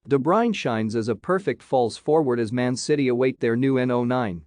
De Bruyne shines as a perfect false forward as Man City await their new N09.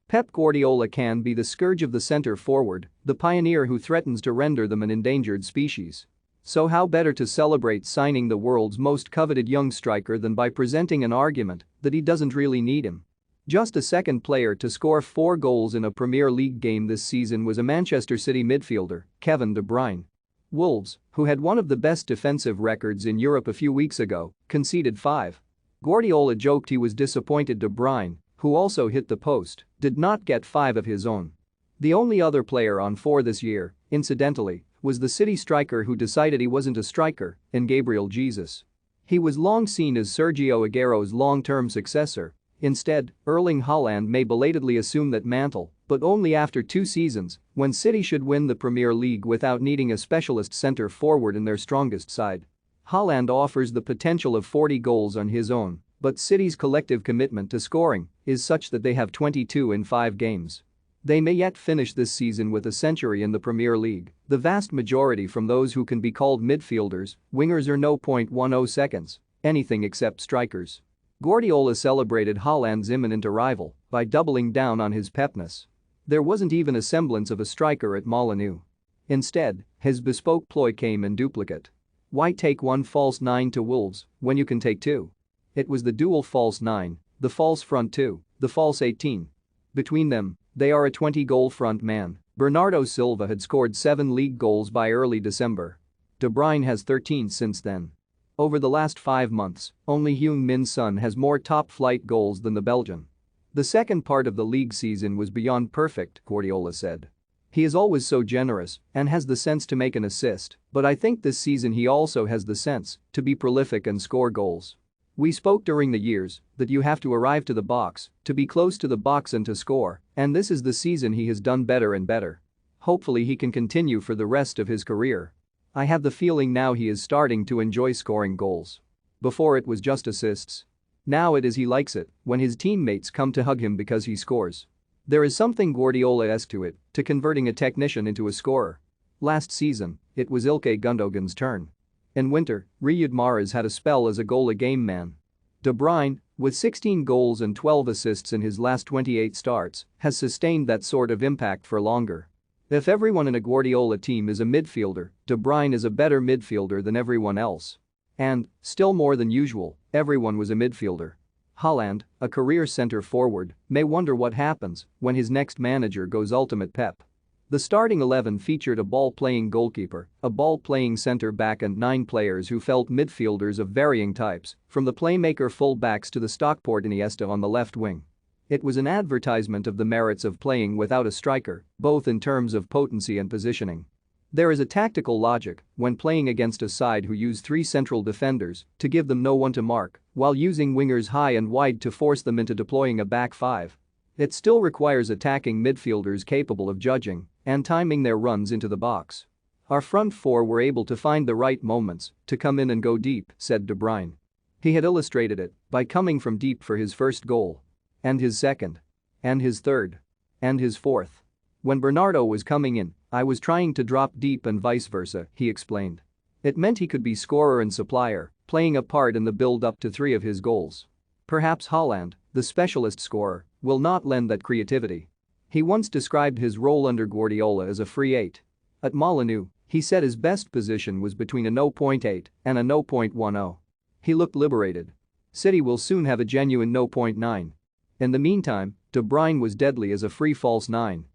Pep Guardiola can be the scourge of the center forward, the pioneer who threatens to render them an endangered species. So how better to celebrate signing the world's most coveted young striker than by presenting an argument that he doesn't really need him. Just a second player to score 4 goals in a Premier League game this season was a Manchester City midfielder, Kevin De Bruyne. Wolves, who had one of the best defensive records in Europe a few weeks ago, conceded 5. Guardiola joked he was disappointed De Bruyne, who also hit the post, did not get 5 of his own. The only other player on 4 this year, incidentally, was the City striker who decided he wasn't a striker, in Gabriel Jesus. He was long seen as Sergio Aguero's long-term successor. Instead, Erling Haaland may belatedly assume that mantle, but only after 2 seasons, when City should win the Premier League without needing a specialist centre forward in their strongest side. Haaland offers the potential of 40 goals on his own, but City's collective commitment to scoring is such that they have 22 in 5 games. They may yet finish this season with a century in the Premier League, the vast majority from those who can be called midfielders, wingers or 0.10 seconds, anything except strikers. Guardiola celebrated Haaland's imminent arrival by doubling down on his Pepness. There wasn't even a semblance of a striker at Molineux. Instead, his bespoke ploy came in duplicate. Why take 1 false 9 to Wolves when you can take 2? It was the dual false 9, the false front 2, the false 18. Between them, they are a 20-goal front man. Bernardo Silva had scored 7 league goals by early December. De Bruyne has 13 since then. Over the last 5 months, only Heung-min Son has more top-flight goals than the Belgian. The second part of the league season was beyond perfect, Guardiola said. He is always so generous and has the sense to make an assist, but I think this season he also has the sense to be prolific and score goals. We spoke during the years that you have to arrive to the box, to be close to the box and to score, and this is the season he has done better and better. Hopefully he can continue for the rest of his career. I have the feeling now he is starting to enjoy scoring goals. Before it was just assists. Now it is he likes it when his teammates come to hug him because he scores. There is something Guardiola-esque to it, to converting a technician into a scorer. Last season, it was Ilkay Gundogan's turn. In winter, Riyad Mahrez had a spell as a goal-a-game man. De Bruyne, with 16 goals and 12 assists in his last 28 starts, has sustained that sort of impact for longer. If everyone in a Guardiola team is a midfielder, De Bruyne is a better midfielder than everyone else. And, still more than usual, everyone was a midfielder. Haaland, a career centre forward, may wonder what happens when his next manager goes ultimate Pep. The starting 11 featured a ball-playing goalkeeper, a ball-playing centre-back and 9 players who felt midfielders of varying types, from the playmaker full-backs to the Stockport Iniesta on the left wing. It was an advertisement of the merits of playing without a striker, both in terms of potency and positioning. There is a tactical logic when playing against a side who use 3 central defenders to give them no one to mark, while using wingers high and wide to force them into deploying a back 5. It still requires attacking midfielders capable of judging and timing their runs into the box. Our front 4 were able to find the right moments to come in and go deep, said De Bruyne. He had illustrated it by coming from deep for his first goal. And his second. And his third. And his fourth. When Bernardo was coming in, I was trying to drop deep and vice versa, he explained. It meant he could be scorer and supplier, playing a part in the build-up to 3 of his goals. Perhaps Haaland, the specialist scorer, will not lend that creativity. He once described his role under Guardiola as a free 8. At Molineux, he said his best position was between a 0.8 and a 0.10. He looked liberated. City will soon have a genuine 0.9. In the meantime, De Bruyne was deadly as a free false 9.